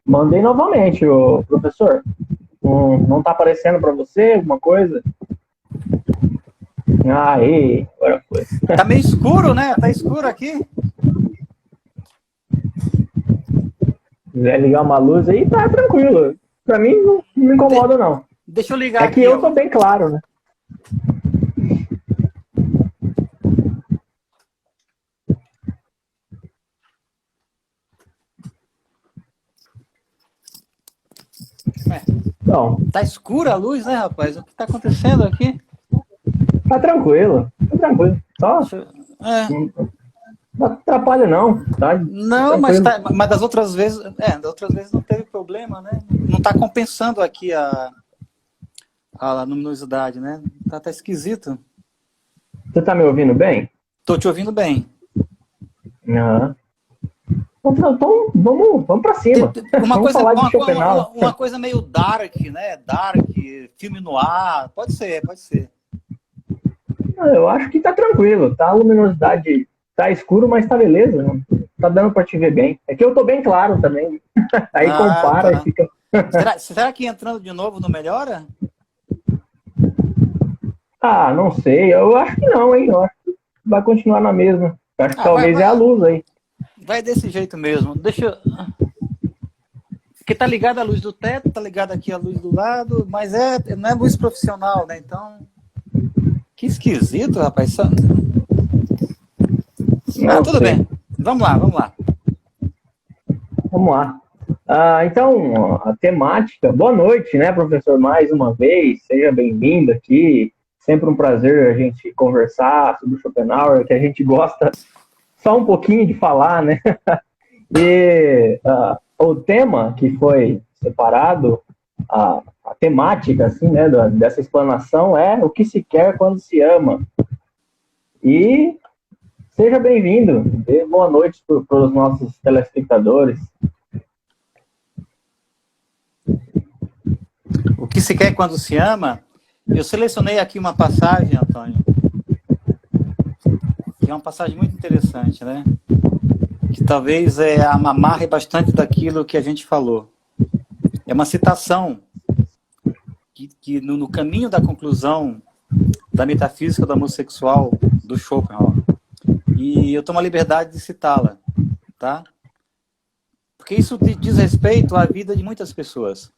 Mandei novamente, o professor. Não tá aparecendo para você alguma coisa? Aí, agora foi. Tá meio escuro, né? Tá escuro aqui. Se quiser ligar uma luz aí, tá tranquilo. Pra mim, não me incomoda, não. Deixa eu ligar aqui. É que eu tô bem claro, né? Então, tá escura a luz, né, rapaz? O que tá acontecendo aqui? Tá tranquilo. Só não atrapalha, não. Tá não, mas das outras vezes, não teve problema, né? Não tá compensando aqui a luminosidade, né? Tá esquisito. Você tá me ouvindo bem? Tô te ouvindo bem. Uhum. Então, vamos pra cima. Vamos falar de Schopenhauer. Uma coisa meio dark, né? Dark, filme noir. Pode ser. Eu acho que tá tranquilo. Tá, a luminosidade tá escuro, mas tá beleza. Não tá dando pra te ver bem. É que eu tô bem claro também. Aí compara e fica... será que entrando de novo não melhora? Não sei. Eu acho que não, hein? Eu acho que vai continuar na mesma. Eu acho que talvez é a luz aí. Vai desse jeito mesmo. Deixa eu... Porque tá ligada a luz do teto, tá ligada aqui a luz do lado, mas não é luz profissional, né? Então... Que esquisito, rapaz. Tudo bem. Vamos lá. Vamos lá. Então, a temática... Boa noite, né, professor? Mais uma vez. Seja bem-vindo aqui. Sempre um prazer a gente conversar sobre o Schopenhauer, que a gente gosta só um pouquinho de falar, né? E o tema que foi separado, a temática, assim, né, dessa explanação é o que se quer quando se ama. E seja bem-vindo. Dê boa noite para os nossos telespectadores. O que se quer quando se ama? Eu selecionei aqui uma passagem, Antônio, que é uma passagem muito interessante, né? Que talvez amarre bastante daquilo que a gente falou. É uma citação que no caminho da conclusão da metafísica do homossexual do Schopenhauer. E eu tomo a liberdade de citá-la, tá? Porque isso diz respeito à vida de muitas pessoas.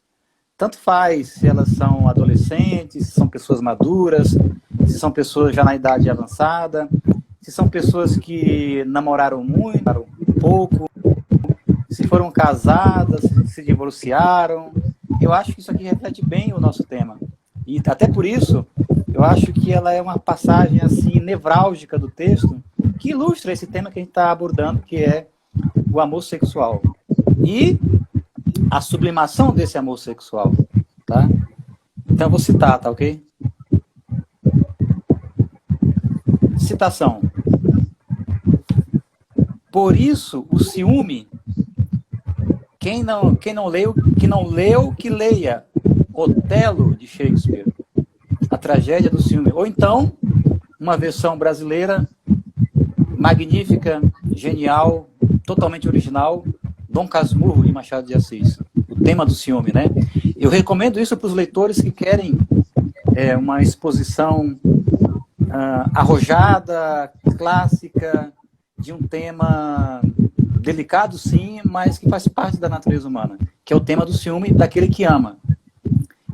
Tanto faz se elas são adolescentes, se são pessoas maduras, se são pessoas já na idade avançada, se são pessoas que namoraram muito, pouco, se foram casadas, se divorciaram. Eu acho que isso aqui reflete bem o nosso tema. E até por isso, eu acho que ela é uma passagem assim nevrálgica do texto que ilustra esse tema que a gente está abordando, que é o amor sexual. E a sublimação desse amor sexual, tá? Então eu vou citar, tá ok? Citação. Por isso, o ciúme, quem não leu, que leia Otelo, de Shakespeare, a tragédia do ciúme. Ou então, uma versão brasileira, magnífica, genial, totalmente original, Dom Casmurro, de Machado de Assis. O tema do ciúme, né? Eu recomendo isso para os leitores que querem uma exposição arrojada, clássica, de um tema delicado, sim, mas que faz parte da natureza humana, que é o tema do ciúme daquele que ama.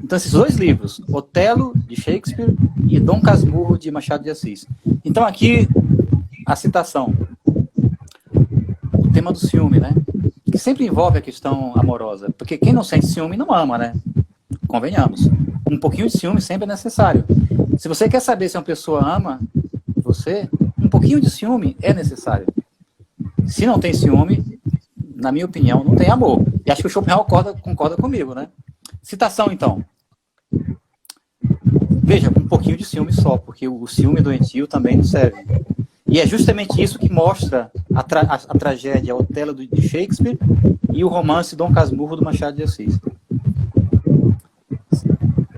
Então, esses dois livros, Otelo, de Shakespeare, e Dom Casmurro, de Machado de Assis. Então, aqui, a citação. O tema do ciúme, né? Que sempre envolve a questão amorosa. Porque quem não sente ciúme não ama, né? Convenhamos. Um pouquinho de ciúme sempre é necessário. Se você quer saber se uma pessoa ama você, um pouquinho de ciúme é necessário. Se não tem ciúme, na minha opinião, não tem amor. E acho que o Schopenhauer concorda comigo, né? Citação, então. Veja, um pouquinho de ciúme só, porque o ciúme doentio também não serve. E é justamente isso que mostra a tragédia Otelo de Shakespeare e o romance Dom Casmurro, do Machado de Assis.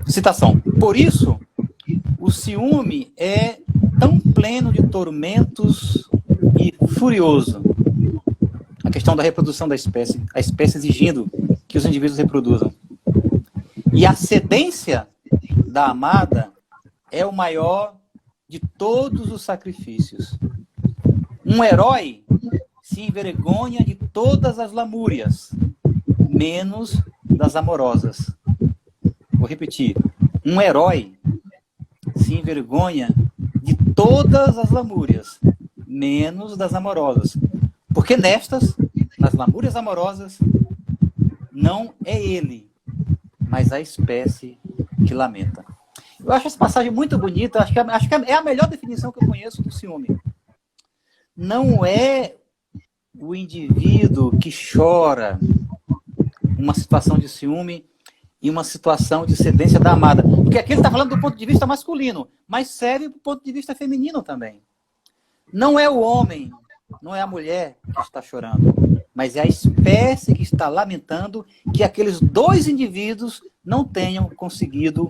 Citação. Por isso, o ciúme é tão pleno de tormentos e furioso. A questão da reprodução da espécie, a espécie exigindo que os indivíduos reproduzam. E a cedência da amada é o maior de todos os sacrifícios. Um herói se envergonha de todas as lamúrias, menos das amorosas. Vou repetir. Um herói se envergonha de todas as lamúrias, menos das amorosas. Porque nestas, nas lamúrias amorosas, não é ele, mas a espécie que lamenta. Eu acho essa passagem muito bonita, acho que é a melhor definição que eu conheço do ciúme. Não é o indivíduo que chora uma situação de ciúme e uma situação de cedência da amada. Porque aqui ele está falando do ponto de vista masculino, mas serve do ponto de vista feminino também. Não é o homem, não é a mulher que está chorando, mas é a espécie que está lamentando que aqueles dois indivíduos não tenham conseguido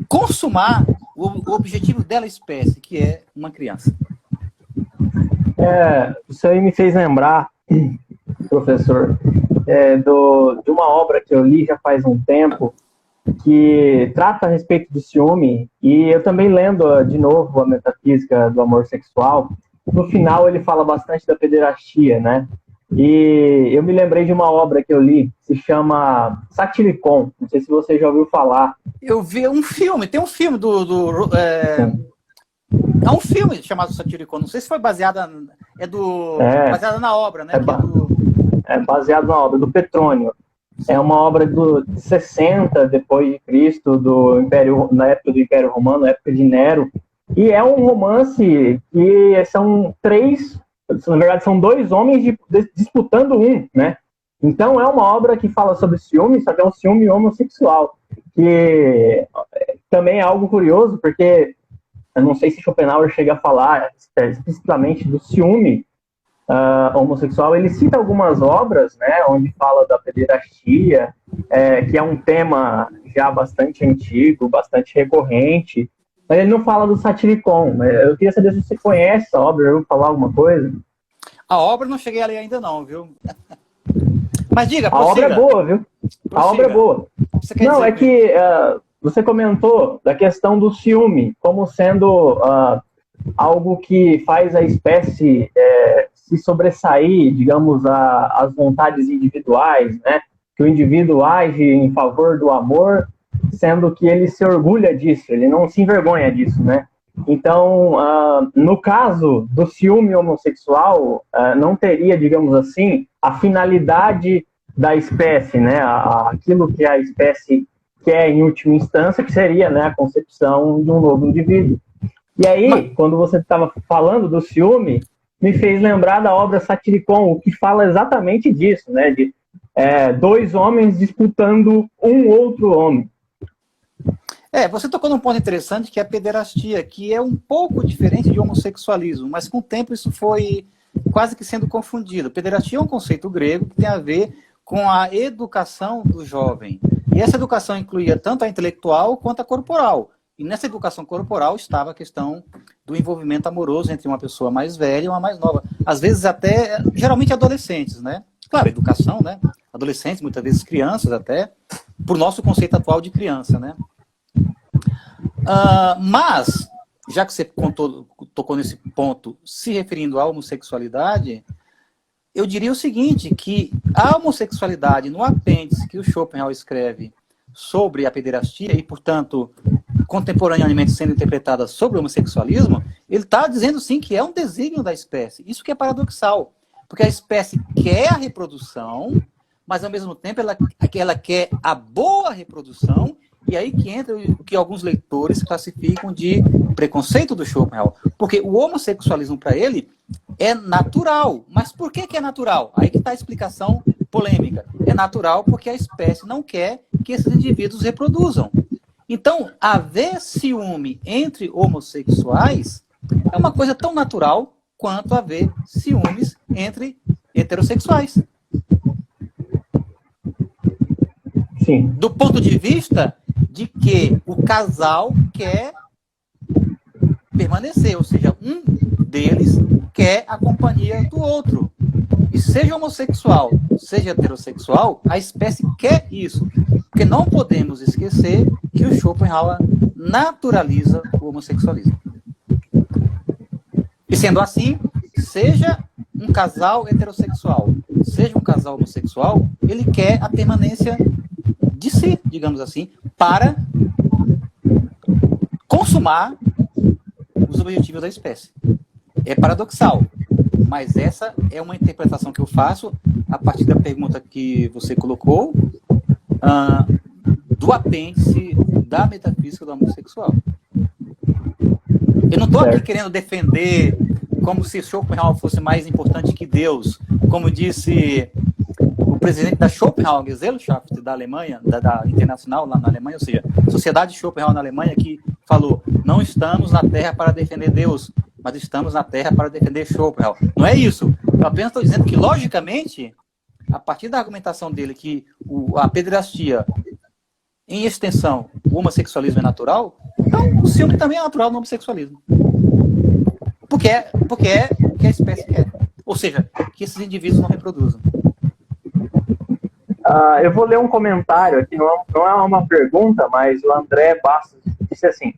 consumar o objetivo dela espécie, que é uma criança. Isso aí me fez lembrar, professor, de uma obra que eu li já faz um tempo, que trata a respeito do ciúme, e eu também lendo de novo a Metafísica do Amor Sexual, no final ele fala bastante da pederastia, né? E eu me lembrei de uma obra que eu li, se chama Satyricon, não sei se você já ouviu falar. Eu vi um filme, tem um filme há um filme chamado Satyricon, não sei se foi baseada na obra, né? É baseado na obra do Petrônio. É uma obra de 60 depois de Cristo, na época do Império Romano, na época de Nero. E é um romance que são na verdade são dois homens disputando um, né? Então é uma obra que fala sobre ciúme, só que é um ciúme homossexual. Que também é algo curioso, porque eu não sei se Schopenhauer chega a falar explicitamente do ciúme homossexual. Ele cita algumas obras, né, onde fala da pederastia, que é um tema já bastante antigo, bastante recorrente, mas ele não fala do Satyricon. Eu queria saber se você conhece essa obra, eu vou falar alguma coisa. A obra não cheguei a ler ainda não, viu? Mas diga, prossiga. A obra é boa, viu? Prossiga. A obra é boa. Não, é que você comentou da questão do ciúme como sendo algo que faz a espécie se sobressair, digamos, às vontades individuais, né? Que o indivíduo age em favor do amor, sendo que ele se orgulha disso, ele não se envergonha disso, né? Então, no caso do ciúme homossexual, não teria, digamos assim, a finalidade da espécie, né? Aquilo que a espécie quer em última instância, que seria, né, a concepção de um novo indivíduo. E aí, quando você estava falando do ciúme, me fez lembrar da obra Satyricon, o que fala exatamente disso, né? De dois homens disputando um outro homem. Você tocou num ponto interessante, que é a pederastia, que é um pouco diferente de homossexualismo, mas com o tempo isso foi quase que sendo confundido. Pederastia é um conceito grego que tem a ver com a educação do jovem. E essa educação incluía tanto a intelectual quanto a corporal. E nessa educação corporal estava a questão do envolvimento amoroso entre uma pessoa mais velha e uma mais nova. Às vezes até, geralmente adolescentes, né? Claro, educação, né? Adolescentes, muitas vezes crianças até, por nosso conceito atual de criança, né? Mas, já que você tocou nesse ponto, se referindo à homossexualidade, eu diria o seguinte, que a homossexualidade, no apêndice que o Schopenhauer escreve sobre a pederastia, e, portanto, contemporaneamente sendo interpretada sobre o homossexualismo, ele está dizendo, sim, que é um desígnio da espécie. Isso que é paradoxal, porque a espécie quer a reprodução, mas, ao mesmo tempo, ela quer a boa reprodução. E aí que entra o que alguns leitores classificam de preconceito do Schopenhauer. Porque o homossexualismo, para ele, é natural. Mas por que é natural? Aí que está a explicação polêmica. É natural porque a espécie não quer que esses indivíduos reproduzam. Então, haver ciúme entre homossexuais é uma coisa tão natural quanto haver ciúmes entre heterossexuais. Sim. Do ponto de vista de que o casal quer permanecer, ou seja, um deles quer a companhia do outro. E seja homossexual, seja heterossexual, a espécie quer isso. Porque não podemos esquecer que o Schopenhauer naturaliza o homossexualismo. E sendo assim, seja um casal heterossexual, seja um casal homossexual, ele quer a permanência de si, digamos assim, para consumar os objetivos da espécie. É paradoxal, mas essa é uma interpretação que eu faço a partir da pergunta que você colocou, do apêndice da metafísica do homossexual. Eu não estou aqui querendo defender como se Schopenhauer fosse mais importante que Deus, como disse o presidente da Schopenhauer Gesellschaft da Alemanha, da Internacional lá na Alemanha, ou seja, a Sociedade Schopenhauer na Alemanha, que falou: não estamos na Terra para defender Deus, mas estamos na Terra para defender Schopenhauer. Não é isso. Eu apenas estou dizendo que, logicamente, a partir da argumentação dele que a pederastia, em extensão, o homossexualismo é natural, então o ciúme também é natural no homossexualismo. Porque é o que a espécie quer. Ou seja, que esses indivíduos não reproduzam. Eu vou ler um comentário aqui, não é uma pergunta, mas o André Bastos disse assim: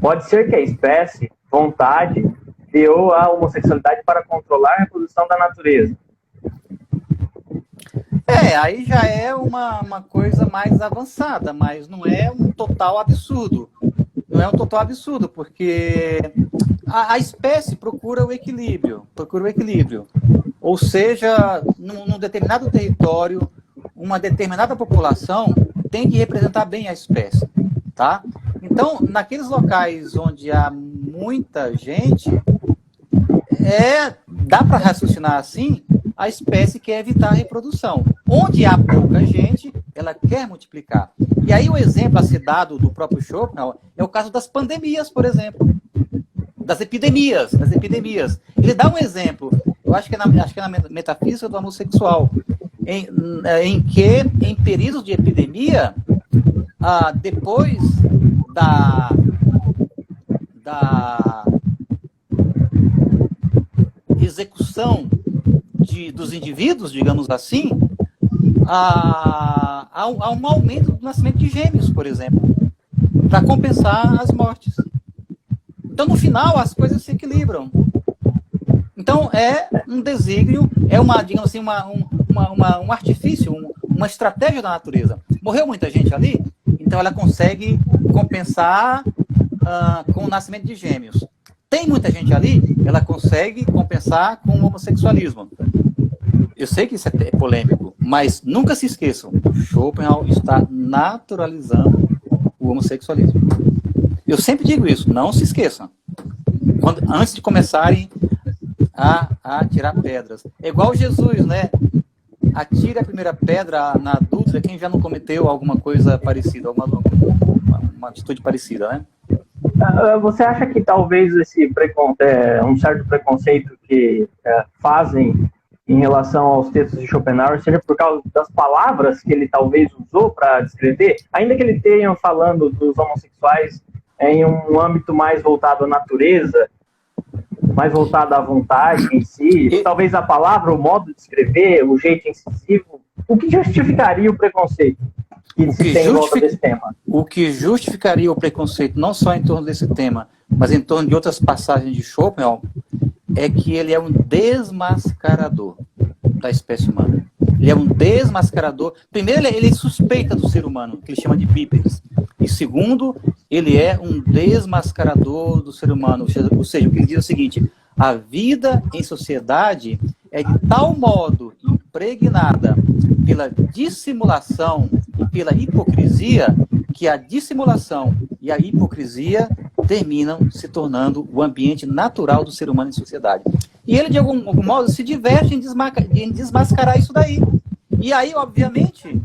pode ser que a espécie, vontade, criou a homossexualidade para controlar a reprodução da natureza. Aí já é uma coisa mais avançada, mas não é um total absurdo. Não é um total absurdo, porque a espécie procura o equilíbrio. Ou seja, num determinado território, uma determinada população tem que representar bem a espécie, tá? Então, naqueles locais onde há muita gente, dá para raciocinar assim, a espécie quer evitar a reprodução. Onde há pouca gente, ela quer multiplicar. E aí o exemplo a ser dado do próprio Schopenhauer é o caso das pandemias, por exemplo. Das epidemias. Ele dá um exemplo, eu acho que é na metafísica do homossexual, em que, em períodos de epidemia, depois da execução dos indivíduos, digamos assim, há um aumento do nascimento de gêmeos, por exemplo, para compensar as mortes. Então, no final, as coisas se equilibram. Então, é um desígnio, digamos assim, um artifício, uma estratégia da natureza. Morreu muita gente ali, então ela consegue compensar com o nascimento de gêmeos. Tem muita gente ali, ela consegue compensar com o homossexualismo. Eu sei que isso é polêmico, mas nunca se esqueçam, Schopenhauer está naturalizando o homossexualismo. Eu sempre digo isso, não se esqueçam. Antes de começarem a tirar pedras. É igual Jesus, né? Atire a primeira pedra na dúvida quem já não cometeu alguma coisa parecida, uma atitude parecida, né? Você acha que talvez um certo preconceito que fazem em relação aos textos de Schopenhauer seja por causa das palavras que ele talvez usou para descrever? Ainda que ele tenha falando dos homossexuais em um âmbito mais voltado à natureza, mais voltado à vontade em si, talvez a palavra, o modo de escrever, o jeito incisivo, o que justificaria o preconceito que se tem em volta desse tema? O que justificaria o preconceito, não só em torno desse tema, mas em torno de outras passagens de Schopenhauer, é que ele é um desmascarador da espécie humana. Ele é um desmascarador. Primeiro, ele suspeita do ser humano, que ele chama de bípedes. E segundo, ele é um desmascarador do ser humano. Ou seja, o que ele diz é o seguinte: a vida em sociedade é de tal modo impregnada pela dissimulação e pela hipocrisia, que a dissimulação e a hipocrisia terminam se tornando o ambiente natural do ser humano em sociedade. E ele, de algum modo, se diverte em desmascarar isso daí. E aí, obviamente,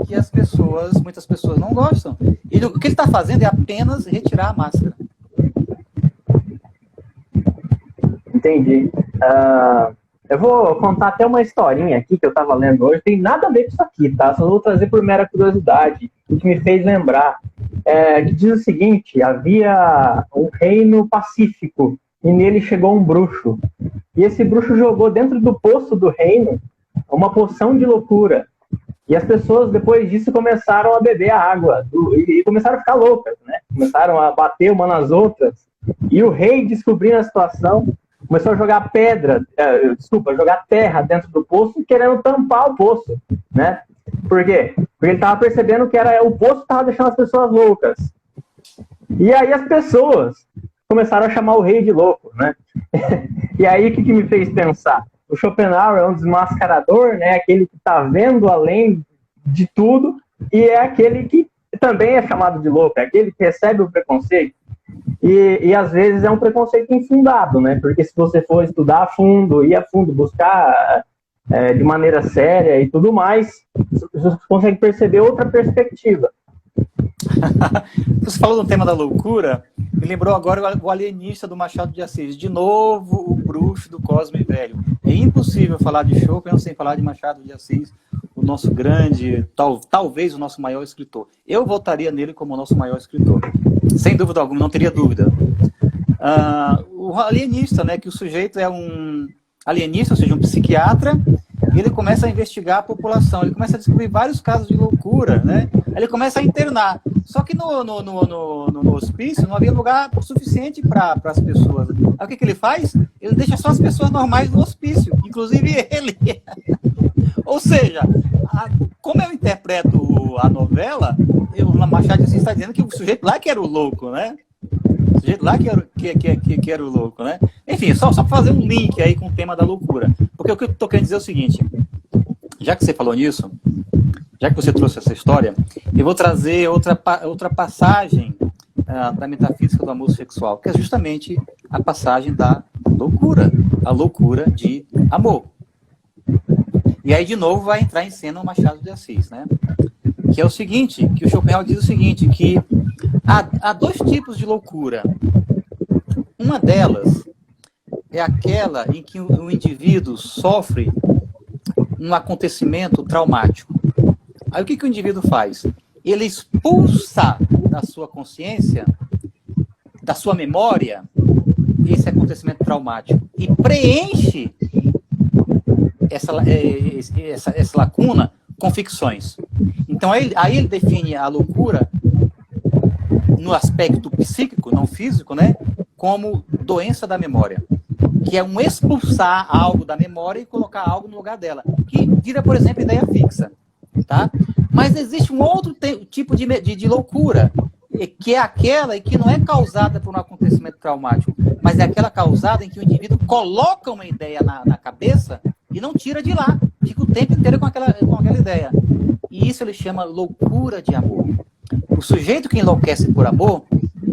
que muitas pessoas não gostam. E o que ele está fazendo é apenas retirar a máscara. Entendi. Eu vou contar até uma historinha aqui que eu estava lendo hoje. Tem nada a ver com isso aqui, tá? Só vou trazer por mera curiosidade, o que me fez lembrar. que diz o seguinte: havia um reino pacífico e nele chegou um bruxo. E esse bruxo jogou dentro do poço do reino uma poção de loucura. E as pessoas, depois disso, começaram a beber a água e começaram a ficar loucas, né? Começaram a bater uma nas outras. E o rei, descobrindo a situação, começou a jogar jogar terra dentro do poço, querendo tampar o poço, né? Por quê? Porque ele estava percebendo que o poço estava deixando as pessoas loucas. E aí as pessoas começaram a chamar o rei de louco, né? E aí o que me fez pensar? O Schopenhauer é um desmascarador, né? Aquele que está vendo além de tudo, e é aquele que também é chamado de louco, é aquele que recebe o preconceito. E às vezes é um preconceito infundado, né? Porque se você for estudar a fundo, ir a fundo, buscar de maneira séria e tudo mais, você consegue perceber outra perspectiva. Você falou do tema da loucura, me lembrou agora o alienista do Machado de Assis. De novo, o bruxo do Cosme Velho. É impossível falar de Schopenhauer sem falar de Machado de Assis, o nosso grande, talvez o nosso maior escritor. Eu votaria nele como o nosso maior escritor. Sem dúvida alguma, não teria dúvida. O alienista, né, que o sujeito é um alienista, ou seja, um psiquiatra, e ele começa a investigar a população, ele começa a descobrir vários casos de loucura, né? Aí ele começa a internar. Só que no hospício não havia lugar suficiente para as pessoas. Aí o que ele faz? Ele deixa só as pessoas normais no hospício, inclusive ele. Ou seja, como eu interpreto a novela, o Machado de Assis está dizendo que o sujeito lá que era o louco, né? O sujeito lá que era o louco, né? Enfim, só para fazer um link aí com o tema da loucura. Porque o que eu estou querendo dizer é o seguinte: já que você falou nisso, já que você trouxe essa história, eu vou trazer outra passagem da metafísica do amor sexual, que é justamente a passagem da loucura, a loucura de amor. E aí, de novo, vai entrar em cena o Machado de Assis, né? Que é o seguinte, que o Schopenhauer diz o seguinte, que há dois tipos de loucura. Uma delas é aquela em que o indivíduo sofre um acontecimento traumático. Aí o que o indivíduo faz? Ele expulsa da sua consciência, da sua memória, esse acontecimento traumático e preenche essa lacuna com ficções. Então aí ele define a loucura no aspecto psíquico, não físico, né, como doença da memória, que é um expulsar algo da memória e colocar algo no lugar dela, que vira, por exemplo, ideia fixa, tá? Mas existe um outro tipo de loucura, que é aquela que não é causada por um acontecimento traumático, mas é aquela causada em que o indivíduo coloca uma ideia na cabeça e não tira de lá, fica o tempo inteiro com aquela ideia. E isso ele chama loucura de amor. O sujeito que enlouquece por amor,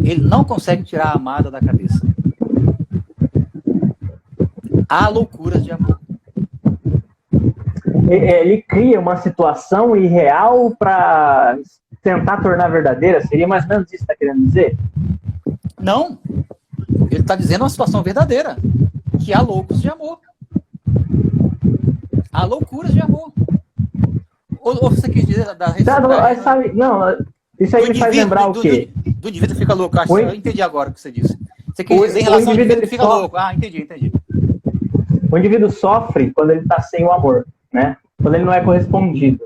ele não consegue tirar a amada da cabeça. Há loucura de amor. Ele cria uma situação irreal para tentar tornar verdadeira? Seria mais ou menos isso que você está querendo dizer? Não. Ele está dizendo uma situação verdadeira, que há loucos de amor. Há loucuras de amor. Ou você quis dizer da sabe, não, isso aí me faz lembrar o quê? Do indivíduo fica louco. Eu entendi agora o que você disse. Você quis dizer em relação ao indivíduo que fica louco. Ah, entendi. O indivíduo sofre quando ele está sem o amor, né? Quando ele não é correspondido.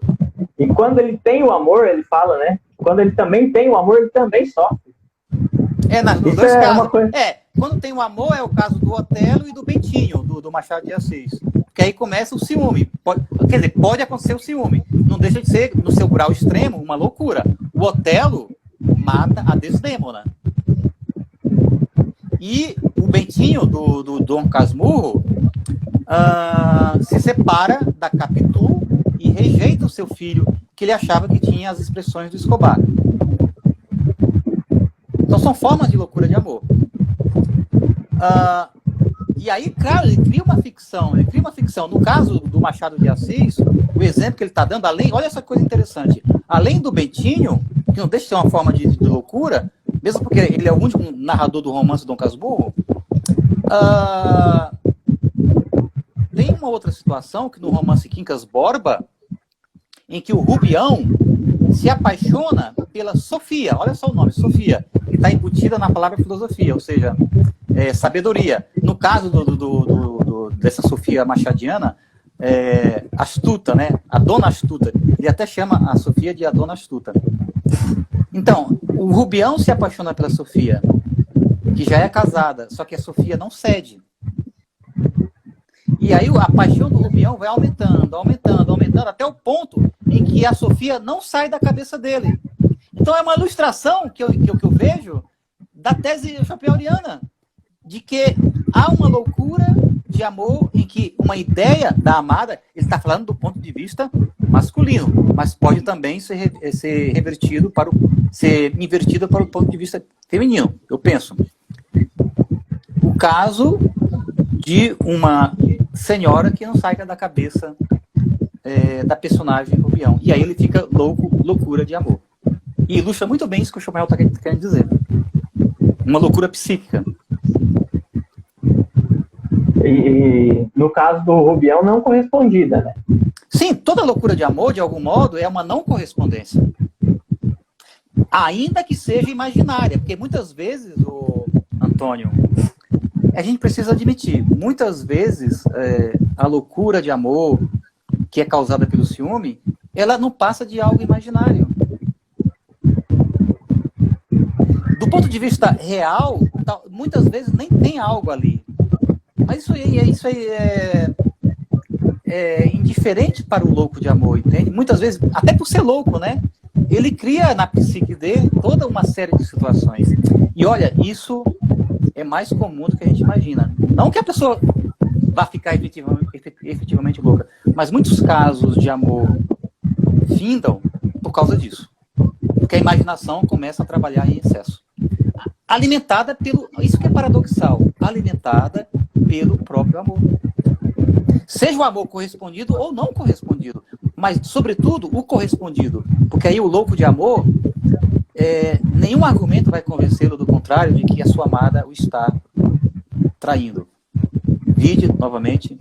E quando ele tem o amor, ele fala, né? Quando ele também tem o amor, ele também sofre. Nos dois casos. Quando tem o amor, é o caso do Otelo e do Bentinho, do Machado de Assis. Porque aí começa o ciúme. Pode acontecer o ciúme. Não deixa de ser, no seu grau extremo, uma loucura. O Otelo mata a Desdémona. E o Bentinho, do Dom Casmurro, se separa da Capitu e rejeita o seu filho, que ele achava que tinha as expressões do Escobar. Então são formas de loucura de amor. E aí, claro, ele cria uma ficção. No caso do Machado de Assis, o exemplo que ele está dando, olha essa coisa interessante. Além do Bentinho, que não deixa de ser uma forma de loucura, mesmo porque ele é o único narrador do romance Dom Casmurro, tem uma outra situação que no romance Quincas Borba, em que o Rubião, se apaixona pela Sofia, olha só o nome, Sofia, que está embutida na palavra filosofia, ou seja, sabedoria. No caso dessa Sofia machadiana, astuta, né? A dona astuta. Ele até chama a Sofia de a dona astuta. Então, o Rubião se apaixona pela Sofia, que já é casada, só que a Sofia não cede. E aí a paixão do Rubião vai aumentando, aumentando, aumentando, até o ponto em que a Sofia não sai da cabeça dele. Então é uma ilustração que eu vejo da tese schopenhaueriana, de que há uma loucura de amor em que uma ideia da amada, ele está falando do ponto de vista masculino, mas pode também ser invertido para o ponto de vista feminino, eu penso. O caso de uma senhora que não sai da cabeça da personagem Rubião. E aí ele fica loucura de amor. E ilustra muito bem isso que o Schopenhauer está querendo dizer. Uma loucura psíquica. E no caso do Rubião, não correspondida, né? Sim, toda loucura de amor, de algum modo, é uma não correspondência. Ainda que seja imaginária, porque muitas vezes, Antônio, a gente precisa admitir, muitas vezes a loucura de amor que é causada pelo ciúme, ela não passa de algo imaginário. Do ponto de vista real, muitas vezes nem tem algo ali. Mas isso aí é indiferente para o louco de amor, entende? Muitas vezes, até por ser louco, né? Ele cria na psique dele toda uma série de situações. E olha, isso é mais comum do que a gente imagina. Não que a pessoa vá ficar efetivamente louca, mas muitos casos de amor findam por causa disso. Porque a imaginação começa a trabalhar em excesso. Alimentada pelo... Isso que é paradoxal. Alimentada pelo próprio amor. Seja o amor correspondido ou não correspondido. Mas, sobretudo, o correspondido. Porque aí o louco de amor... nenhum argumento vai convencê-lo do contrário de que a sua amada o está traindo. Vide, novamente,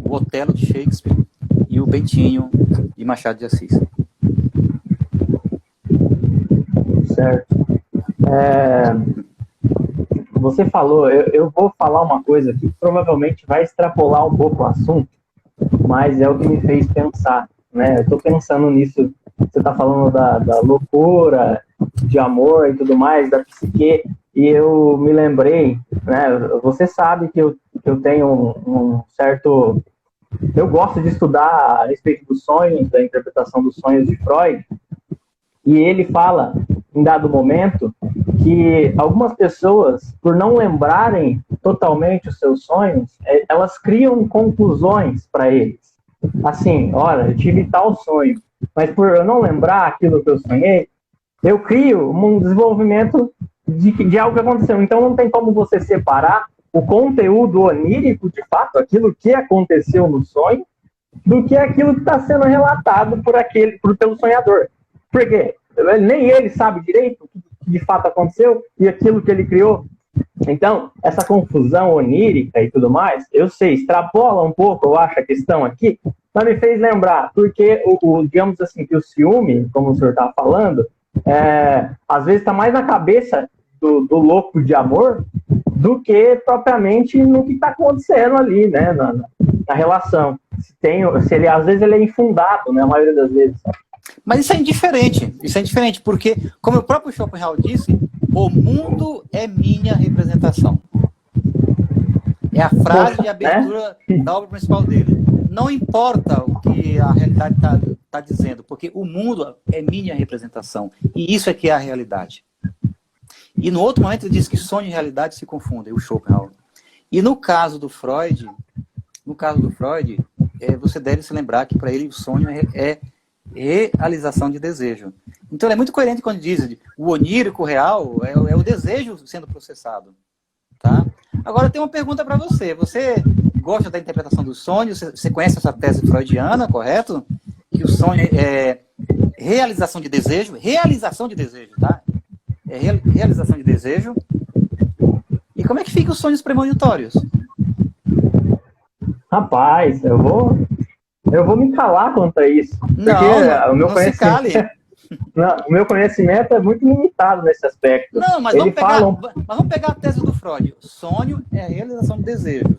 o Otelo de Shakespeare e o Bentinho de Machado de Assis. Certo. Você falou, eu vou falar uma coisa que provavelmente vai extrapolar um pouco o assunto, mas é o que me fez pensar, né? Eu estou pensando nisso. Você está falando da loucura, de amor e tudo mais, da psique, e eu me lembrei, né? Você sabe que eu tenho um certo... Eu gosto de estudar a respeito dos sonhos, da interpretação dos sonhos de Freud, e ele fala, em dado momento, que algumas pessoas, por não lembrarem totalmente os seus sonhos, elas criam conclusões para eles. Assim, olha, eu tive tal sonho, mas por eu não lembrar aquilo que eu sonhei, eu crio um desenvolvimento de algo que aconteceu. Então não tem como você separar o conteúdo onírico, de fato, aquilo que aconteceu no sonho, do que aquilo que está sendo relatado pelo sonhador. Por quê? Nem ele sabe direito o que de fato aconteceu e aquilo que ele criou. Então, essa confusão onírica e tudo mais, eu sei, extrapola um pouco, eu acho, a questão aqui, mas me fez lembrar, porque, digamos assim, que o ciúme, como o senhor estava falando, às vezes está mais na cabeça do louco de amor do que propriamente no que está acontecendo ali, né, na relação. Às vezes ele é infundado, né, a maioria das vezes. Mas isso é indiferente, porque, como o próprio Schopenhauer disse, o mundo é minha representação. É a frase de abertura da obra principal dele. Não importa o que a realidade está dizendo, porque o mundo é minha representação. E isso é que é a realidade. E no outro momento ele diz que sonho e realidade se confundem, o Schopenhauer. E no caso do Freud, você deve se lembrar que para ele o sonho é realização de desejo. Então ele é muito coerente quando diz o onírico real é o desejo sendo processado. Tá? Agora eu tenho uma pergunta para você. Você gosta da interpretação dos sonhos? Você conhece essa tese freudiana, correto? Que o sonho é realização de desejo, tá? Realização de desejo. E como é que ficam os sonhos premonitórios? Rapaz, Eu vou me calar quanto a isso. Porque Não, o meu não se cale. Não, o meu conhecimento é muito limitado nesse aspecto. Não, mas Ele vamos pegar a tese do Freud. Sonho é a realização de desejos.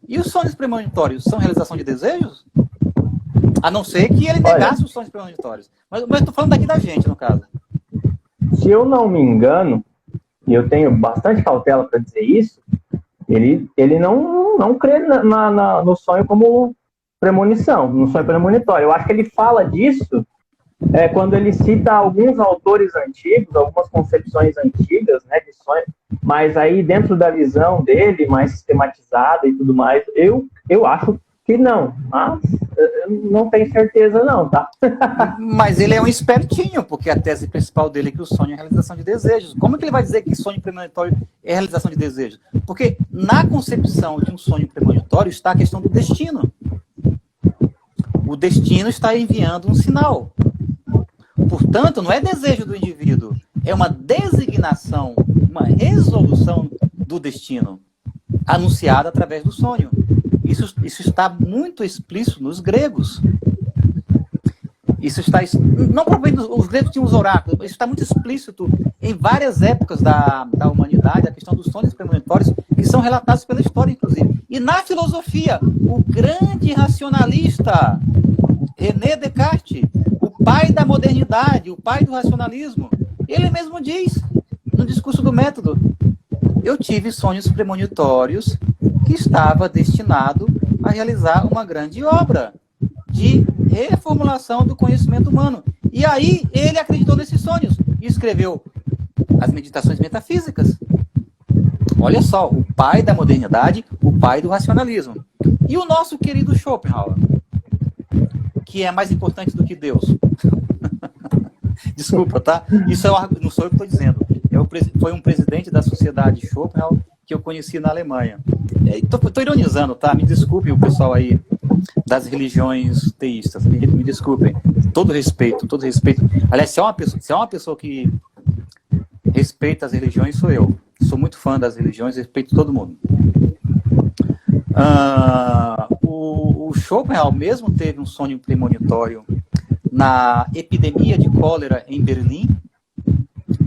E os sonhos premonitórios são realização de desejos? A não ser que ele negasse os sonhos premonitórios. Mas estou falando daqui da gente, no caso. Se eu não me engano, e eu tenho bastante cautela para dizer isso, ele não crê no sonho como premonição, no sonho premonitório. Eu acho que ele fala disso quando ele cita alguns autores antigos, algumas concepções antigas, né, de sonho, mas aí dentro da visão dele, mais sistematizada e tudo mais, eu acho que não, mas eu não tenho certeza não, tá? Mas ele é um espertinho, porque a tese principal dele é que o sonho é a realização de desejos. Como é que ele vai dizer que sonho premonitório é a realização de desejos? Porque na concepção de um sonho premonitório está a questão do destino. O destino está enviando um sinal. Portanto, não é desejo do indivíduo, é uma designação, uma resolução do destino, anunciada através do sonho. Isso está muito explícito nos gregos. Isso está... Não provavelmente os gregos tinham os oráculos, isso está muito explícito em várias épocas da humanidade, a questão dos sonhos premonitórios, que são relatados pela história, inclusive. E na filosofia, o grande racionalista René Descartes, o pai da modernidade, o pai do racionalismo, ele mesmo diz, no discurso do método, eu tive sonhos premonitórios que estava destinado a realizar uma grande obra de reformulação do conhecimento humano. E aí ele acreditou nesses sonhos e escreveu as Meditações Metafísicas. Olha só, o pai da modernidade, o pai do racionalismo. E o nosso querido Schopenhauer, que é mais importante do que Deus. Desculpa, tá? Isso não sou eu que estou dizendo. Foi um presidente da Sociedade Schopenhauer que eu conheci na Alemanha. Estou ironizando, tá? Me desculpem o pessoal aí das religiões teístas. Me desculpem. Todo respeito. Aliás, se é uma pessoa que respeita as religiões, sou eu. Sou muito fã das religiões, respeito todo mundo. O Schopenhauer mesmo teve um sonho premonitório na epidemia de cólera em Berlim,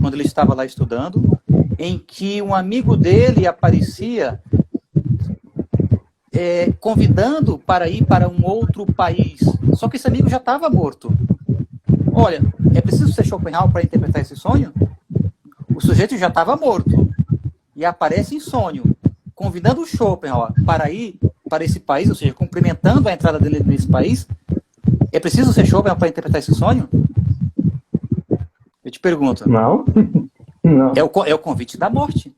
quando ele estava lá estudando, em que um amigo dele aparecia convidando para ir para um outro país. Só que esse amigo já estava morto. Olha, é preciso ser Schopenhauer para interpretar esse sonho? O sujeito já estava morto e aparece em sonho, convidando o Schopenhauer para ir para esse país, ou seja, cumprimentando a entrada dele nesse país. É preciso ser Schopenhauer para interpretar esse sonho? Eu te pergunto. Não. Não. É o convite da morte.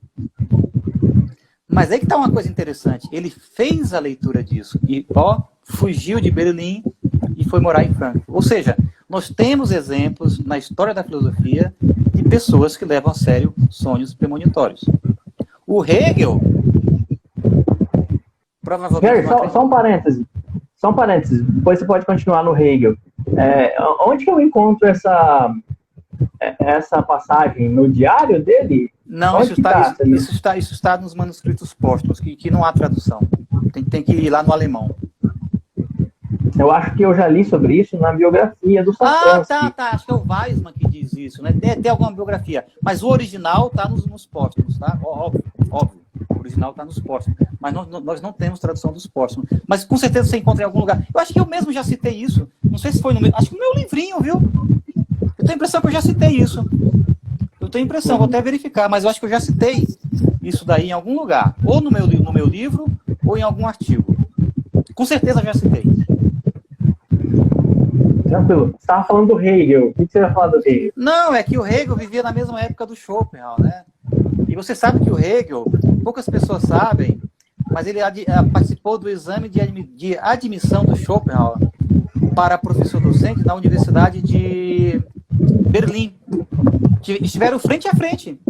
Mas aí que está uma coisa interessante. Ele fez a leitura disso e fugiu de Berlim e foi morar em Frankfurt. Ou seja, nós temos exemplos na história da filosofia de pessoas que levam a sério sonhos premonitórios. O Hegel provavelmente... Só um parêntese. Depois você pode continuar no Hegel. Onde que eu encontro essa passagem? No diário dele? Não, isso está nos manuscritos póstumos, que não há tradução. Tem que ir lá no alemão. Eu acho que eu já li sobre isso na biografia do Safransky. Tá. Acho que é o Weisman que diz isso, né? Tem alguma biografia. Mas o original está nos póstumos, tá? Óbvio. O original está nos póstumos. Mas nós não temos tradução dos póstumos. Mas com certeza você encontra em algum lugar. Eu acho que eu mesmo já citei isso. Não sei se foi no meu... Acho que no meu livrinho, viu? Eu tenho a impressão que eu já citei isso. Vou até verificar, mas eu acho que eu já citei isso daí em algum lugar. Ou no meu livro, ou em algum artigo. Com certeza já citei. Tranquilo. Você estava falando do Hegel. O que você vai falar do Hegel? Não, é que o Hegel vivia na mesma época do Schopenhauer, né? E você sabe que o Hegel, poucas pessoas sabem, mas ele participou do exame de admissão do Schopenhauer para professor docente na Universidade de Berlim. Estiveram frente a frente.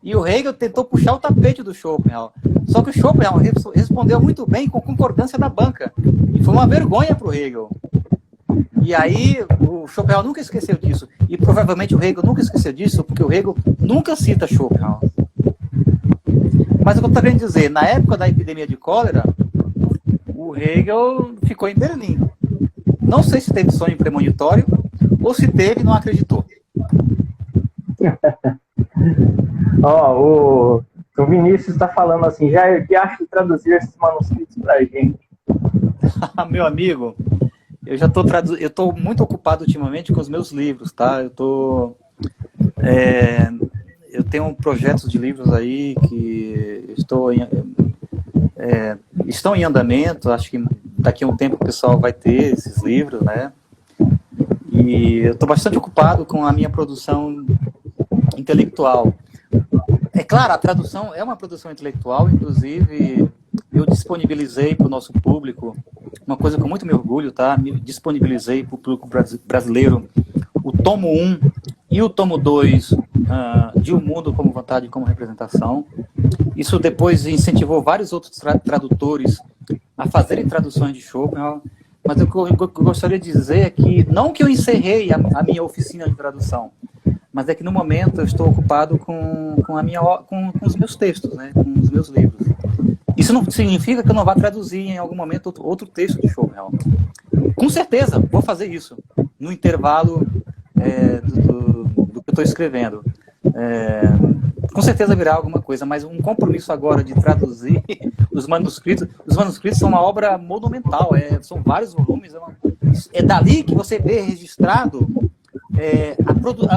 E o Hegel tentou puxar o tapete do Schopenhauer. Só que o Schopenhauer respondeu muito bem com concordância da banca. E foi uma vergonha para o Hegel. E aí o Schopenhauer nunca esqueceu disso. E provavelmente o Hegel nunca esqueceu disso, porque o Hegel nunca cita Schopenhauer. Mas o que eu estou querendo dizer, na época da epidemia de cólera, o Hegel ficou em Berlim. Não sei se teve sonho premonitório ou se teve e não acreditou. Ó, o Vinícius está falando assim, Jair, que acha de traduzir esses manuscritos para a gente? Meu amigo, eu estou muito ocupado ultimamente com os meus livros, tá? Eu tenho projetos de livros aí que estão em andamento. Acho que daqui a um tempo o pessoal vai ter esses livros, né? E eu estou bastante ocupado com a minha produção intelectual. É claro, a tradução é uma produção intelectual, inclusive eu disponibilizei para o nosso público, uma coisa com muito me orgulho, tá? Me disponibilizei para o público brasileiro o tomo 1 e o tomo 2 de O Mundo como Vontade e como Representação. Isso depois incentivou vários outros tradutores a fazerem traduções de Schopenhauer, mas o que eu gostaria de dizer é que, não que eu encerrei a minha oficina de tradução, mas é que no momento eu estou ocupado com os meus textos, né, com os meus livros. Isso não significa que eu não vá traduzir em algum momento outro texto de Schopenhauer. Com certeza, vou fazer isso no intervalo do que eu estou escrevendo. Com certeza virá alguma coisa, mas um compromisso agora de traduzir os manuscritos. Os manuscritos são uma obra monumental, são vários volumes. É dali que você vê registrado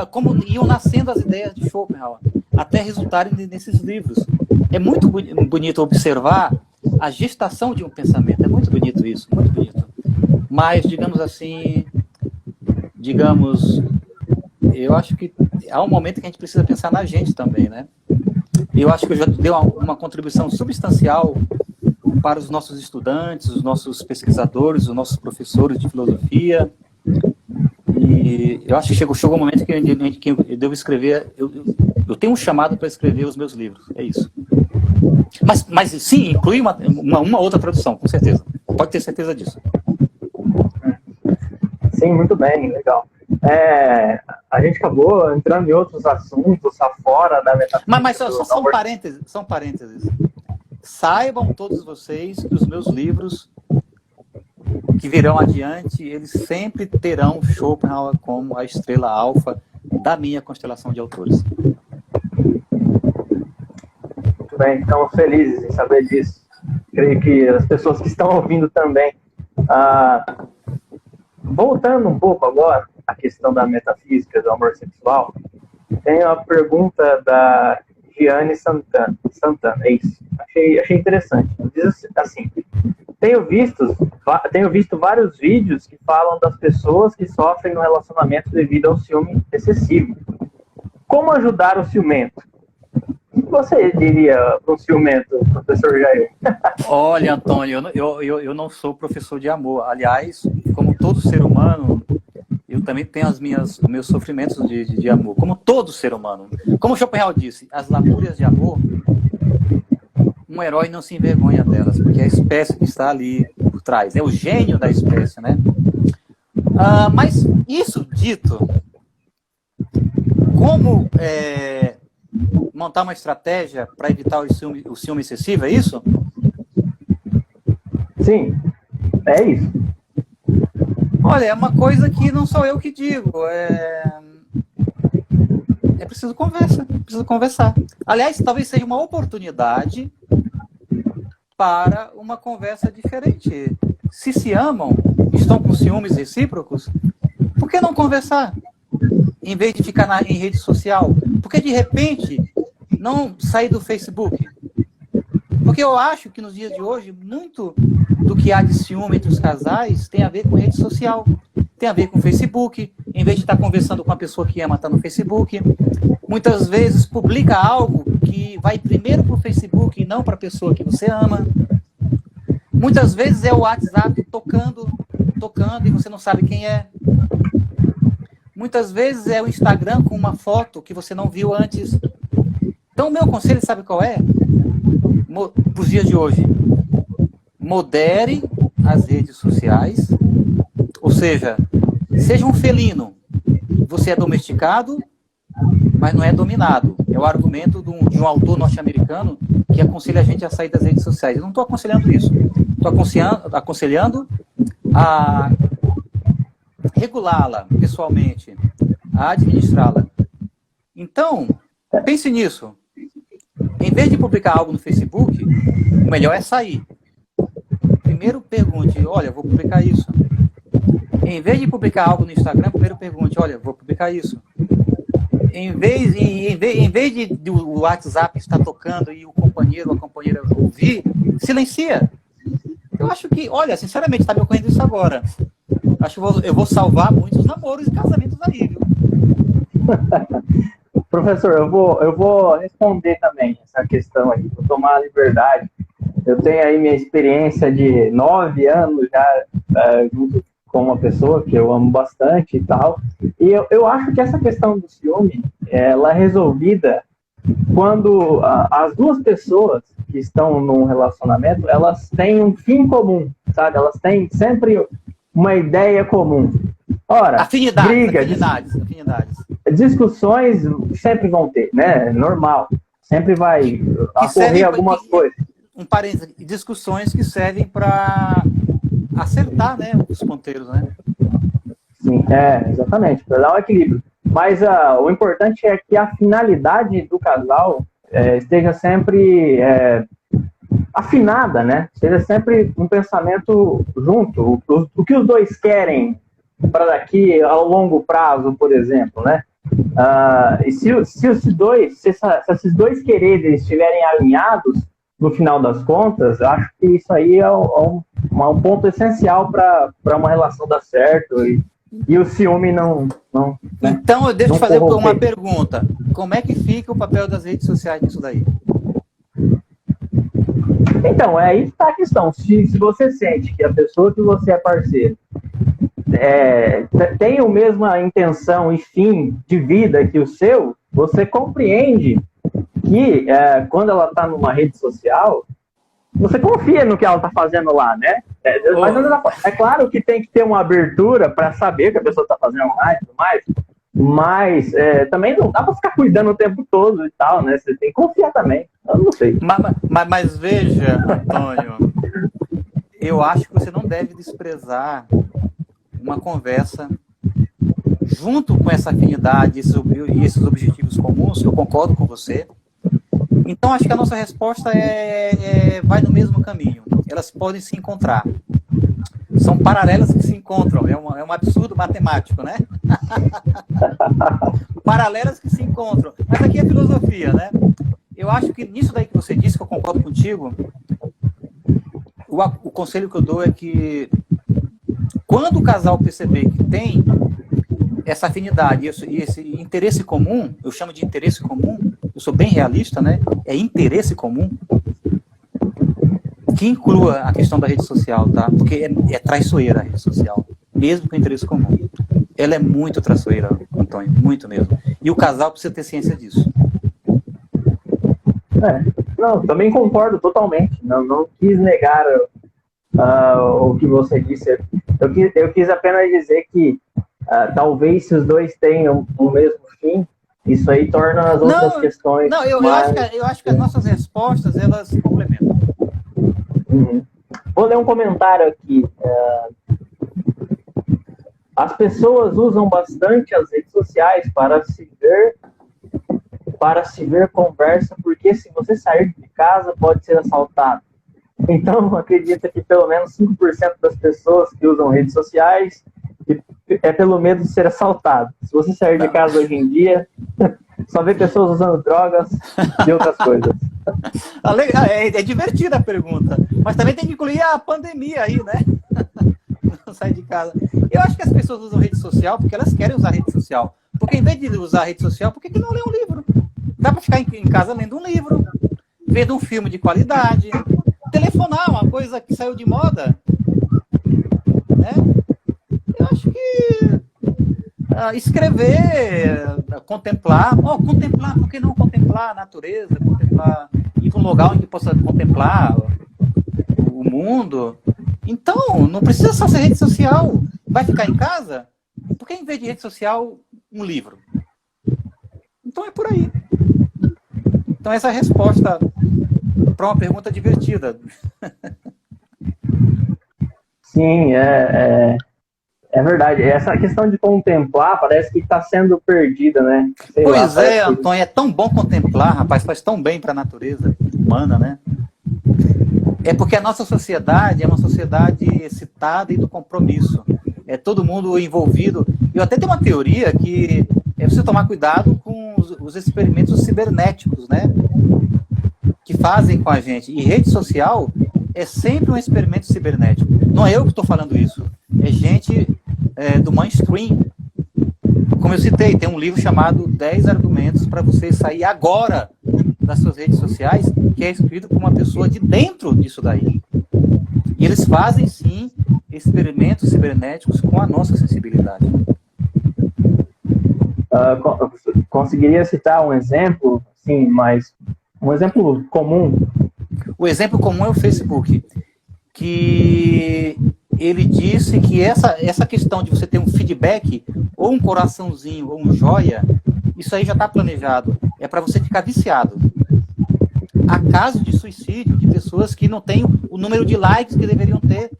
como iam nascendo as ideias de Schopenhauer, até resultarem nesses livros. É muito bonito observar a gestação de um pensamento. É muito bonito isso, muito bonito. Mas, eu acho que há um momento que a gente precisa pensar na gente também, né? Eu acho que eu já dei uma contribuição substancial para os nossos estudantes, os nossos pesquisadores, os nossos professores de filosofia. E eu acho que chegou um momento que eu devo escrever. Eu tenho um chamado para escrever os meus livros. É isso. Mas sim, inclui uma outra tradução, com certeza. Pode ter certeza disso. Sim, muito bem, legal. A gente acabou entrando em outros assuntos fora da metafísica. Mas são parênteses. Saibam todos vocês que os meus livros que virão adiante, eles sempre terão Schopenhauer como a estrela alfa da minha constelação de autores. Muito bem, estamos felizes em saber disso. Creio que as pessoas que estão ouvindo também. Voltando um pouco agora à questão da metafísica, do amor sexual, tem uma pergunta da Gianni Santana, é isso. Achei interessante. Diz assim: tenho visto vários vídeos que falam das pessoas que sofrem no relacionamento devido ao ciúme excessivo. Como ajudar o ciumento? O que você diria para um ciumento, professor Jair? Olha, Antônio, eu não sou professor de amor. Aliás, como todo ser humano, eu também tenho os meus sofrimentos de amor. Como todo ser humano. Como Schopenhauer disse, as lamúrias de amor, um herói não se envergonha delas, porque é a espécie que está ali por trás. É o gênio da espécie, né? Mas isso dito, como montar uma estratégia para evitar o ciúme excessivo, é isso? Sim, é isso. Olha, é uma coisa que não sou eu que digo. É preciso conversar. Aliás, talvez seja uma oportunidade para uma conversa diferente. Se amam, estão com ciúmes recíprocos, por que não conversar? Em vez de ficar em rede social? Por que, de repente, não sair do Facebook? Porque eu acho que nos dias de hoje, muito do que há de ciúme entre os casais tem a ver com rede social. Tem a ver com Facebook. Em vez de estar conversando com a pessoa que ama, está no Facebook. Muitas vezes publica algo que vai primeiro para o Facebook e não para a pessoa que você ama. Muitas vezes é o WhatsApp tocando e você não sabe quem é. Muitas vezes é o Instagram com uma foto que você não viu antes. Então, o meu conselho, sabe qual é? Para os dias de hoje, modere as redes sociais, ou seja, seja um felino. Você é domesticado, mas não é dominado. É o argumento de um autor norte-americano que aconselha a gente a sair das redes sociais. Eu não estou aconselhando isso. Estou aconselhando a regulá-la pessoalmente, a administrá-la. Então, pense nisso. Em vez de publicar algo no Facebook, o melhor é sair. Primeiro pergunte, olha, vou publicar isso. Em vez de publicar algo no Instagram, primeiro pergunte, olha, vou publicar isso. Em vez de o WhatsApp estar tocando e o companheiro ou a companheira ouvir, silencia. Eu acho que, olha, sinceramente, está me ocorrendo isso agora. Acho que eu vou salvar muitos namoros e casamentos aí, viu? Professor, eu vou responder também essa questão aí, vou tomar a liberdade. Eu tenho aí minha experiência de 9 anos já junto com uma pessoa que eu amo bastante e tal. E eu acho que essa questão do ciúme, ela é resolvida quando as duas pessoas que estão num relacionamento, elas têm um fim comum, sabe? Elas têm sempre uma ideia comum. Ora, afinidades. Discussões sempre vão ter, né? Normal. Sempre vai ocorrer algumas coisas. Um parênteses, discussões que servem para acertar, né, os ponteiros, né? Sim, exatamente, para dar um equilíbrio. Mas o importante é que a finalidade do casal esteja sempre afinada, né? Seja sempre um pensamento junto. O que os dois querem para daqui ao longo prazo, por exemplo, né? E se esses dois quereres estiverem alinhados, no final das contas, eu acho que isso aí é um ponto essencial para uma relação dar certo e o ciúme não Então, deixa eu fazer uma pergunta. Como é que fica o papel das redes sociais nisso daí? Então, aí está a questão. Se você sente que a pessoa que você é parceiro tem a mesma intenção e fim de vida que o seu, você compreende que quando ela está numa rede social, você confia no que ela está fazendo lá, né? É claro que tem que ter uma abertura para saber o que a pessoa está fazendo lá e tudo mais, mas também não dá para ficar cuidando o tempo todo e tal, né? Você tem que confiar também. Eu não sei. Mas veja, Antônio, eu acho que você não deve desprezar uma conversa junto com essa afinidade e esses objetivos comuns, que eu concordo com você. Então, acho que a nossa resposta vai no mesmo caminho. Elas podem se encontrar. São paralelas que se encontram. É um absurdo matemático, né? Paralelas que se encontram. Mas aqui é filosofia, né? Eu acho que nisso daí que você disse, que eu concordo contigo, o conselho que eu dou é que quando o casal perceber que tem essa afinidade e esse interesse comum, eu chamo de interesse comum, eu sou bem realista, né? É interesse comum, que inclua a questão da rede social, tá? Porque é traiçoeira a rede social, mesmo com interesse comum. Ela é muito traiçoeira, Antônio, muito mesmo. E o casal precisa ter ciência disso. Não, também concordo totalmente. Não quis negar o que você disse. Eu quis apenas dizer que talvez se os dois tenham o mesmo fim, isso aí torna as outras questões. Não, eu acho que as nossas respostas elas se complementam. Uhum. Vou ler um comentário aqui. As pessoas usam bastante as redes sociais para se ver conversa, porque se você sair de casa pode ser assaltado. Então, acredita que pelo menos 5% das pessoas que usam redes sociais é pelo medo de ser assaltado. Se você sair de casa hoje em dia, só vê pessoas usando drogas e outras coisas. É divertida a pergunta, mas também tem que incluir a pandemia aí, né? Não sai de casa. Eu acho que as pessoas usam rede social porque elas querem usar rede social. Porque em vez de usar rede social, por que não lê um livro? Dá para ficar em casa lendo um livro, vendo um filme de qualidade, telefonar, uma coisa que saiu de moda, né? Eu acho que escrever, contemplar, por que não contemplar a natureza, ir para um lugar onde possa contemplar o mundo? Então, não precisa só ser rede social. Vai ficar em casa? Por que em vez de rede social, um livro? Então é por aí. Então essa é a resposta para uma pergunta divertida. Sim, é verdade. Essa questão de contemplar parece que está sendo perdida, né? Pois é, Antônio, é tão bom contemplar, rapaz, faz tão bem para a natureza humana, né? É porque a nossa sociedade é uma sociedade excitada e do compromisso. É todo mundo envolvido. Eu até tenho uma teoria que é preciso tomar cuidado com os experimentos cibernéticos, né? Que fazem com a gente. E rede social é sempre um experimento cibernético. Não é eu que estou falando isso. É gente do mainstream. Como eu citei, tem um livro chamado 10 argumentos para você sair agora das suas redes sociais, que é escrito por uma pessoa de dentro disso daí. E eles fazem, sim, experimentos cibernéticos com a nossa sensibilidade. Conseguiria citar um exemplo, sim, mas um exemplo comum? O exemplo comum é o Facebook, que ele disse que essa questão de você ter um feedback, ou um coraçãozinho, ou um joia, isso aí já está planejado. É para você ficar viciado. Há casos de suicídio de pessoas que não têm o número de likes que deveriam ter.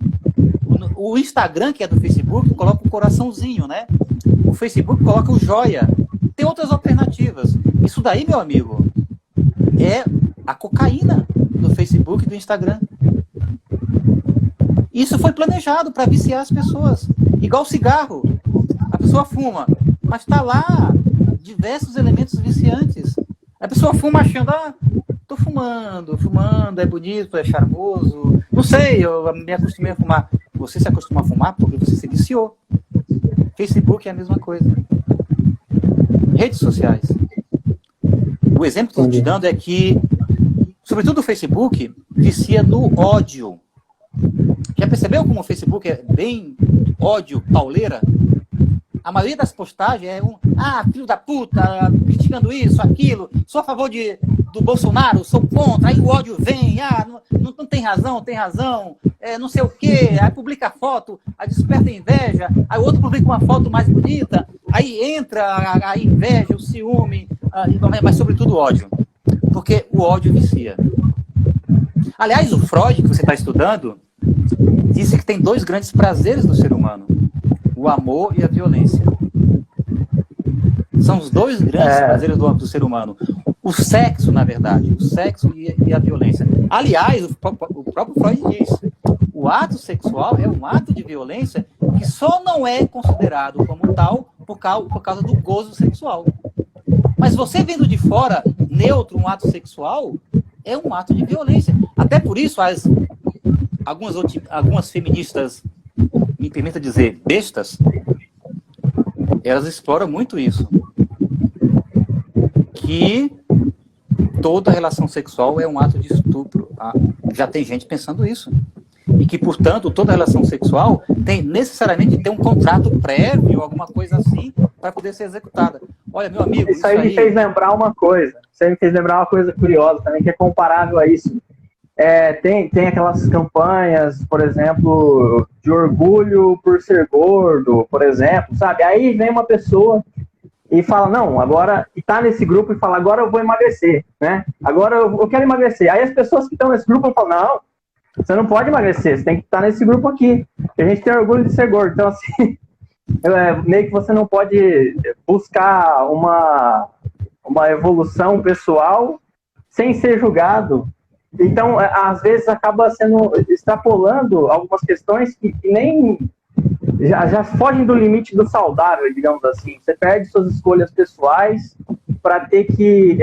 O Instagram, que é do Facebook, coloca o coraçãozinho, né? O Facebook coloca o joia. Tem outras alternativas. Isso daí, meu amigo, é a cocaína do Facebook e do Instagram. Isso foi planejado para viciar as pessoas. Igual cigarro. A pessoa fuma, mas está lá diversos elementos viciantes. A pessoa fuma achando, tô fumando, é bonito, é charmoso. Não sei, eu me acostumei a fumar. Você se acostuma a fumar porque você se viciou. Facebook é a mesma coisa. Redes sociais. O exemplo que eu estou te dando é que, sobretudo o Facebook, vicia no ódio. Já percebeu como o Facebook é bem ódio, pauleira? A maioria das postagens é filho da puta, criticando isso, aquilo, sou a favor do Bolsonaro, sou contra, aí o ódio vem, não tem razão, não sei o quê, aí publica a foto, aí desperta a inveja, aí o outro publica uma foto mais bonita, aí entra a inveja, o ciúme, mas sobretudo o ódio, porque o ódio vicia. Aliás, o Freud, que você está estudando, disse que tem 2 grandes prazeres do ser humano, o amor e a violência. São os 2 grandes prazeres do ser humano. O sexo, na verdade. O sexo e a violência. Aliás, o próprio Freud diz, o ato sexual é um ato de violência que só não é considerado como tal por causa do gozo sexual. Mas você vendo de fora, neutro, um ato sexual, é um ato de violência. Até por isso, algumas feministas, me permita dizer, bestas, elas exploram muito isso. Que toda relação sexual é um ato de estupro. Já tem gente pensando isso. E que, portanto, toda relação sexual tem necessariamente de ter um contrato prévio, alguma coisa assim, para poder ser executada. Olha, meu amigo... Isso aí me fez lembrar uma coisa. Isso aí me fez lembrar uma coisa curiosa também, que é comparável a isso. Tem aquelas campanhas, por exemplo, de orgulho por ser gordo, por exemplo, sabe? Aí vem uma pessoa e fala, não, agora, e tá nesse grupo e fala, agora eu vou emagrecer, né? Agora eu quero emagrecer. Aí as pessoas que estão nesse grupo falam, não, você não pode emagrecer, você tem que estar nesse grupo aqui. A gente tem orgulho de ser gordo. Então, assim, meio que você não pode buscar uma evolução pessoal sem ser julgado. Então, às vezes, acaba extrapolando algumas questões que nem já fogem do limite do saudável, digamos assim. Você perde suas escolhas pessoais para ter que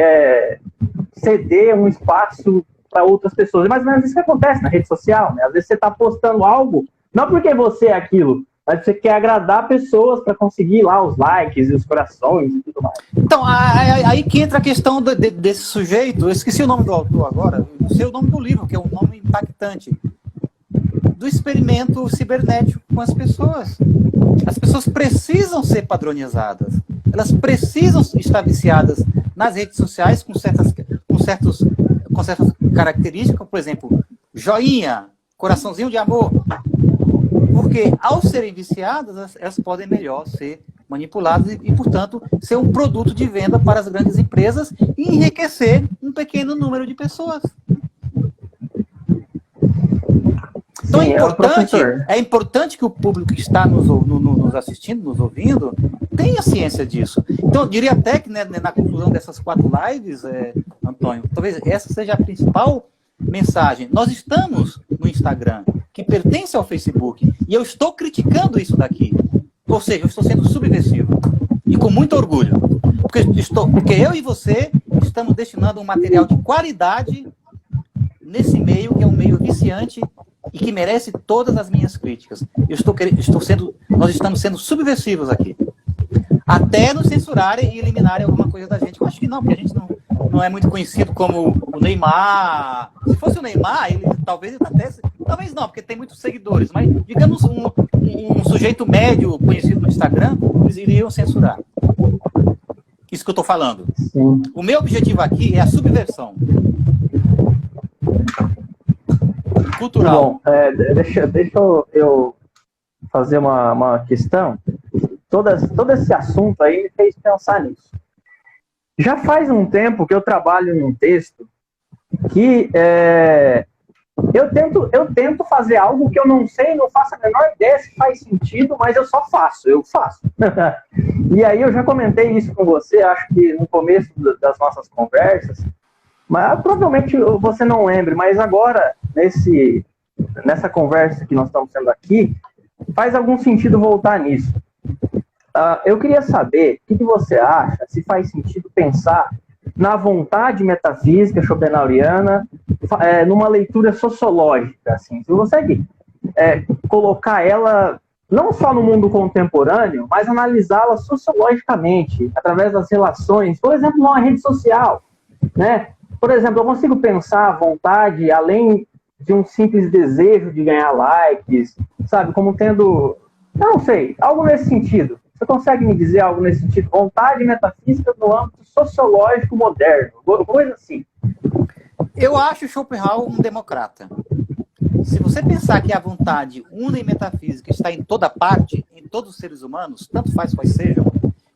ceder um espaço para outras pessoas. É mais ou menos isso que acontece na rede social, né? Às vezes você está postando algo, não porque você é aquilo, mas você quer agradar pessoas para conseguir lá os likes e os corações e tudo mais. Então, aí que entra a questão desse sujeito, eu esqueci o nome do autor agora, eu sei o nome do livro, que é um nome impactante, do experimento cibernético com as pessoas. As pessoas precisam ser padronizadas, elas precisam estar viciadas nas redes sociais com certas características, por exemplo, joinha, coraçãozinho de amor. Porque, ao serem viciadas, elas podem melhor ser manipuladas e, portanto, ser um produto de venda para as grandes empresas e enriquecer um pequeno número de pessoas. Então Sim, é importante que o público que está nos assistindo, nos ouvindo, tenha ciência disso. Então, eu diria até que, né, na conclusão dessas 4 lives, Antônio, talvez essa seja a principal mensagem. Nós estamos no Instagram, que pertence ao Facebook, e eu estou criticando isso daqui. Ou seja, eu estou sendo subversivo. E com muito orgulho. Porque eu e você estamos destinando um material de qualidade nesse meio, que é um meio viciante e que merece todas as minhas críticas. Nós estamos sendo subversivos aqui. Até nos censurarem e eliminarem alguma coisa da gente. Eu acho que não, porque a gente não é muito conhecido como o Neymar. Se fosse o Neymar, ele talvez até... Talvez não, porque tem muitos seguidores. Mas, digamos, um sujeito médio conhecido no Instagram, eles iriam censurar. Isso que eu estou falando. Sim. O meu objetivo aqui é a subversão cultural. Bom, deixa eu fazer uma questão. Todo esse assunto aí me fez pensar nisso. Já faz um tempo que eu trabalho num texto que eu tento fazer algo que eu não sei, não faço a menor ideia se faz sentido, mas eu faço. E aí eu já comentei isso com você, acho que no começo das nossas conversas, mas provavelmente você não lembre, mas agora, nessa conversa que nós estamos tendo aqui, faz algum sentido voltar nisso. Eu queria saber o que você acha, se faz sentido pensar na vontade metafísica schopenhaueriana numa leitura sociológica. Assim. Você consegue colocar ela não só no mundo contemporâneo, mas analisá-la sociologicamente, através das relações, por exemplo, numa rede social, né? Por exemplo, eu consigo pensar a vontade, além de um simples desejo de ganhar likes, sabe? Como tendo, eu não sei, algo nesse sentido. Você consegue me dizer algo nesse sentido? Vontade metafísica no âmbito sociológico moderno, coisa assim. Eu acho Schopenhauer um democrata. Se você pensar que a vontade una e metafísica está em toda parte, em todos os seres humanos, tanto faz quais sejam,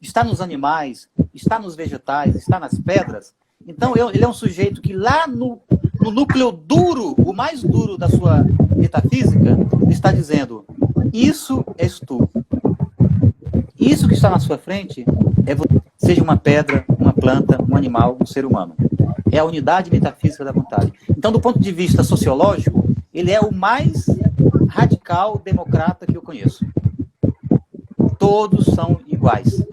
está nos animais, está nos vegetais, está nas pedras, então ele é um sujeito que lá no núcleo duro, o mais duro da sua metafísica, está dizendo: isso és tu. Isso que está na sua frente é você, seja uma pedra, uma planta, um animal, um ser humano. É a unidade metafísica da vontade. Então, do ponto de vista sociológico, ele é o mais radical democrata que eu conheço. Todos são iguais.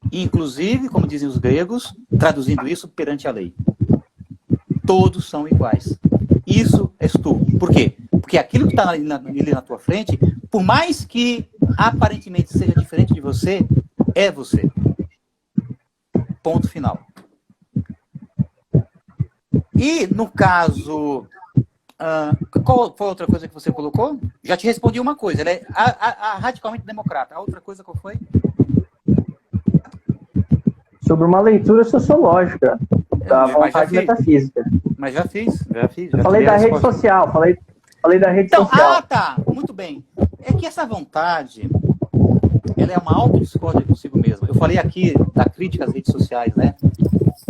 Inclusive, como dizem os gregos, traduzindo isso, perante a lei. Todos são iguais. Isso és tu. Por quê? Porque aquilo que está ali na tua frente, por mais que aparentemente seja diferente de você, é você. Ponto final. E, no caso... qual foi a outra coisa que você colocou? Já te respondi uma coisa. Ela é radicalmente democrata. A outra coisa qual foi? Sobre uma leitura sociológica da vontade metafísica. Mas já fiz. Eu falei da rede social. Falei da rede social. Tá. Muito bem. É que essa vontade, ela é uma autodiscórdia consigo mesma. Eu falei aqui da crítica às redes sociais, né?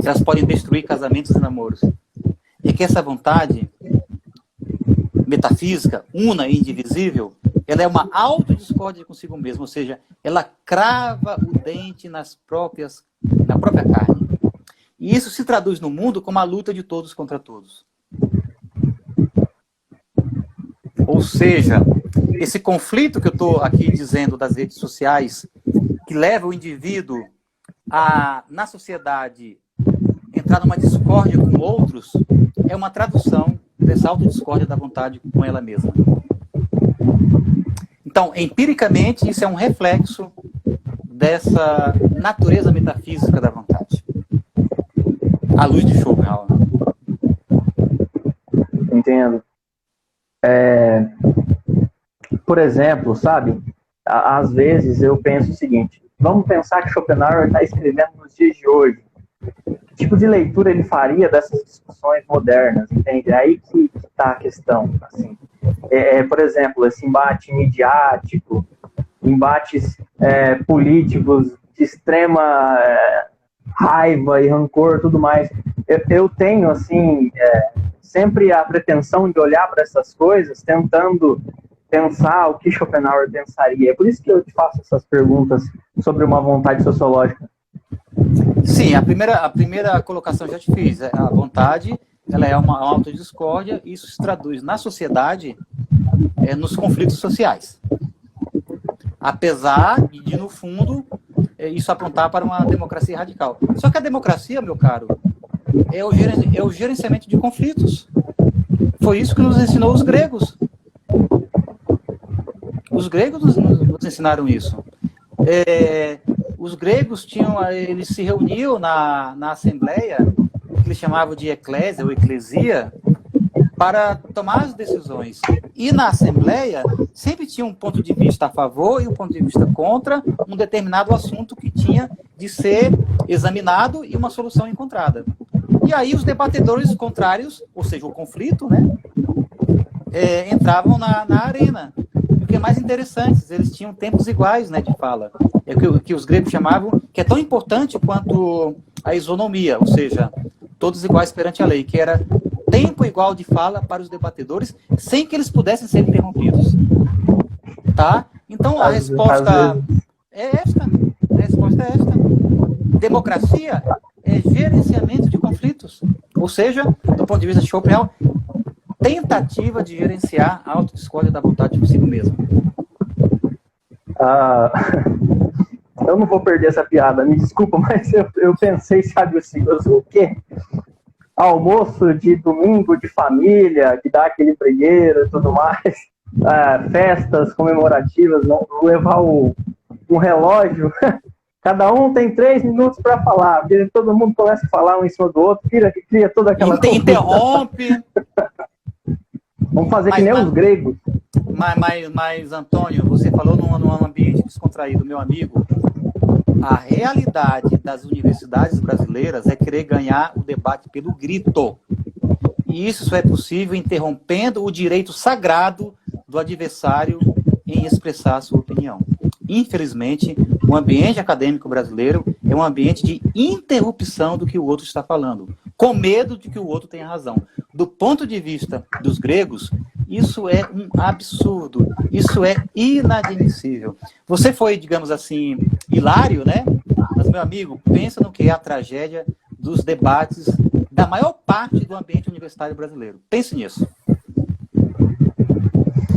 Elas podem destruir casamentos e namoros. É que essa vontade metafísica, una e indivisível, ela é uma autodiscórdia consigo mesma, ou seja, ela crava o dente na própria carne. E isso se traduz no mundo como a luta de todos contra todos. Ou seja, esse conflito que eu estou aqui dizendo das redes sociais, que leva o indivíduo a, na sociedade, entrar numa discórdia com outros, é uma tradução dessa autodiscórdia da vontade com ela mesma. Então, empiricamente, isso é um reflexo dessa natureza metafísica da vontade. À luz de Schopenhauer. Entendo. Por exemplo, sabe, às vezes eu penso o seguinte: vamos pensar que Schopenhauer está escrevendo nos dias de hoje. Que tipo de leitura ele faria dessas discussões modernas, entende? É aí que está a questão. Assim. Por exemplo, esse embate midiático, embates políticos de extrema raiva e rancor, tudo mais. Eu tenho, assim, sempre a pretensão de olhar para essas coisas, tentando pensar o que Schopenhauer pensaria. É por isso que eu te faço essas perguntas sobre uma vontade sociológica. Sim, a primeira colocação eu já te fiz. A vontade, ela é uma autodiscórdia, e isso se traduz na sociedade nos conflitos sociais. Apesar de, no fundo, isso apontar para uma democracia radical. Só que a democracia, meu caro, é o gerenciamento de conflitos. Foi isso que nos ensinou os gregos. Os gregos nos ensinaram isso. Os gregos eles se reuniam na assembleia, que eles chamavam de eclésia ou eclesia, para tomar as decisões. E na assembleia sempre tinha um ponto de vista a favor e um ponto de vista contra um determinado assunto que tinha de ser examinado e uma solução encontrada. E aí os debatedores contrários, ou seja, o conflito, né, entravam na arena. O que é mais interessante, eles tinham tempos iguais, né, de fala. É o que os gregos chamavam, que é tão importante quanto a isonomia, ou seja, todos iguais perante a lei, que era tempo igual de fala para os debatedores, sem que eles pudessem ser interrompidos. Tá? Então, a resposta é esta. A resposta é esta. Democracia é gerenciamento de conflitos. Ou seja, do ponto de vista de Schopenhauer, tentativa de gerenciar a autodiscórdia da vontade de consigo mesmo. Eu não vou perder essa piada, me desculpa, mas eu pensei, sabe assim, o quê? Almoço de domingo de família, que dá aquele pregueiro e tudo mais, festas comemorativas, não levar um relógio, cada um tem 3 minutos para falar, todo mundo começa a falar um em cima do outro, cria toda aquela coisa. Interrompe. Vamos fazer que nem os gregos. Mas, Antônio, você falou num ambiente descontraído, meu amigo. A realidade das universidades brasileiras é querer ganhar o debate pelo grito. E isso só é possível interrompendo o direito sagrado do adversário em expressar a sua opinião. Infelizmente, o ambiente acadêmico brasileiro é um ambiente de interrupção do que o outro está falando, com medo de que o outro tenha razão. Do ponto de vista dos gregos, isso é um absurdo, isso é inadmissível. Você foi, digamos assim, hilário, né? Mas, meu amigo, pensa no que é a tragédia dos debates da maior parte do ambiente universitário brasileiro. Pense nisso.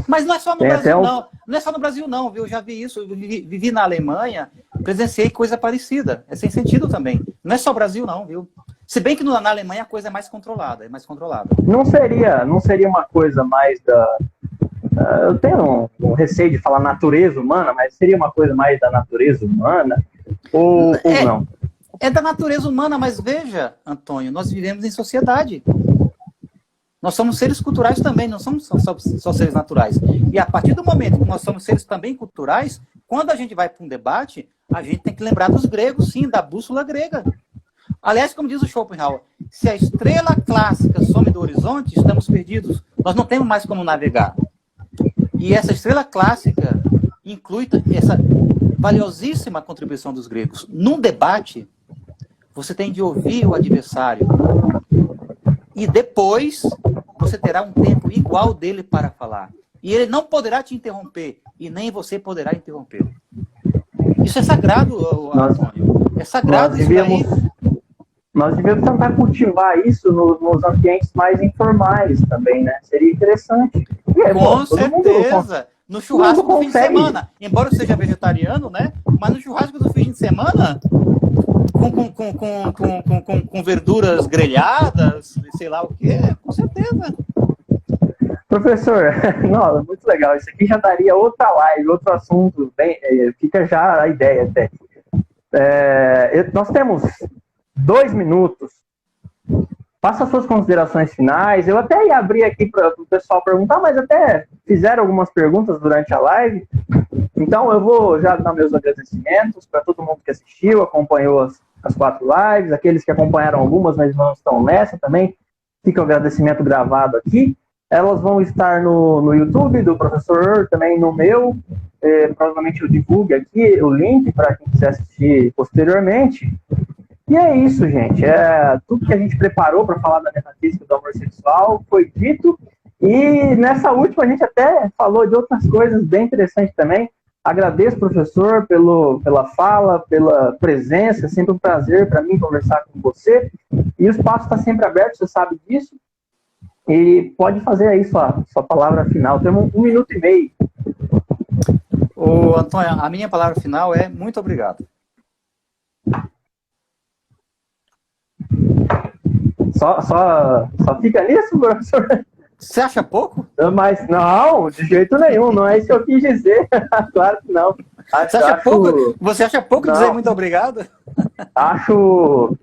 Mas não é só no Brasil, não. Não é só no Brasil, não, viu? Eu já vi isso. Eu vivi na Alemanha, presenciei coisa parecida. É sem sentido também. Não é só Brasil, não, viu? Se bem que na Alemanha a coisa é mais controlada, Não seria uma coisa mais da... eu tenho um receio de falar natureza humana, mas seria uma coisa mais da natureza humana? Ou não? É da natureza humana, mas veja, Antônio, nós vivemos em sociedade. Nós somos seres culturais também, não somos só seres naturais. E a partir do momento que nós somos seres também culturais, quando a gente vai para um debate, a gente tem que lembrar dos gregos, sim, da bússola grega. Aliás, como diz o Schopenhauer, se a estrela clássica some do horizonte, estamos perdidos. Nós não temos mais como navegar. E essa estrela clássica inclui essa valiosíssima contribuição dos gregos. Num debate, você tem de ouvir o adversário. E depois, você terá um tempo igual dele para falar. E ele não poderá te interromper. E nem você poderá interrompê-lo. Isso é sagrado, Antônio. É sagrado isso daí. Nós devemos tentar cultivar isso nos ambientes mais informais também, né? Seria interessante. Com certeza. No churrasco do fim de semana. Embora eu seja vegetariano, né? Mas no churrasco do fim de semana, com verduras grelhadas, sei lá o quê, com certeza. Professor, não, muito legal. Isso aqui já daria outra live, outro assunto. Bem, fica já a ideia até. Nós temos 2 minutos. Faça suas considerações finais. Eu até ia abrir aqui para o pessoal perguntar, mas até fizeram algumas perguntas durante a live. Então eu vou já dar meus agradecimentos para todo mundo que assistiu, acompanhou as 4 lives, aqueles que acompanharam algumas, mas não estão nessa também. Fica o agradecimento gravado aqui. Elas vão estar no YouTube do professor, também no meu. Provavelmente eu divulgue aqui o link para quem quiser assistir posteriormente. E é isso, gente. Tudo que a gente preparou para falar da metafísica do amor sexual foi dito. E nessa última a gente até falou de outras coisas bem interessantes também. Agradeço, professor, pela fala, pela presença. É sempre um prazer para mim conversar com você. E o espaço está sempre aberto, você sabe disso. E pode fazer aí sua palavra final. Temos 1 minuto e meio. Ô, Antônio, a minha palavra final é muito obrigado. Só fica nisso, professor? Você acha pouco? Mas não, de jeito nenhum, não é isso que eu quis dizer. Claro que não. Você acha pouco não. Dizer muito obrigado? Acho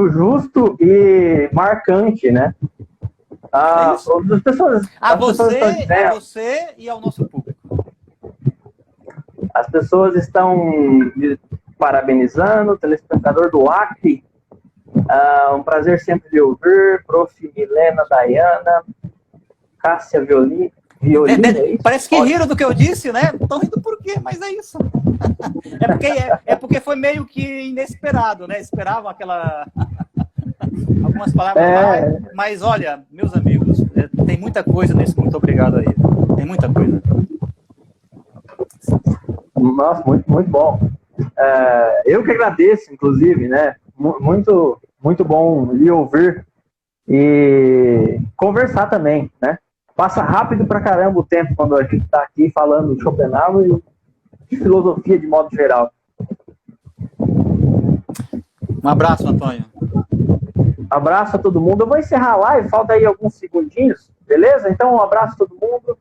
justo e marcante, né? As pessoas, você e ao nosso público. As pessoas estão parabenizando, o telespectador do Acre. Um prazer sempre de ouvir. Prof. Milena Dayana, Cássia Violina. Parece que riram do que eu disse, né? Estão rindo por quê? Mas é isso. Porque foi meio que inesperado, né? Esperavam algumas palavras mas olha, meus amigos, tem muita coisa nesse muito obrigado aí. Tem muita coisa. Nossa, muito, muito bom. Eu que agradeço, inclusive, né? Muito, muito bom lhe ouvir e conversar também, né? Passa rápido pra caramba o tempo quando a gente está aqui falando de Schopenhauer e de filosofia de modo geral. Um abraço, Antônio. Abraço a todo mundo. Eu vou encerrar a live, falta aí alguns segundinhos, beleza? Então, um abraço a todo mundo.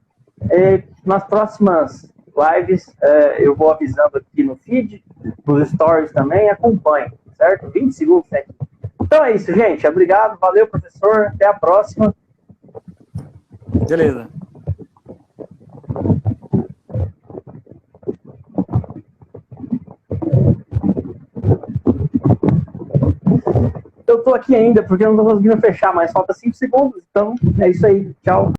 Nas próximas lives, eu vou avisando aqui no feed, nos stories também, acompanhe, certo? 20 segundos aqui. Então é isso, gente. Obrigado, valeu, professor. Até a próxima. Beleza. Eu tô aqui ainda porque eu não tô conseguindo fechar, mas falta 5 segundos. Então é isso aí. Tchau.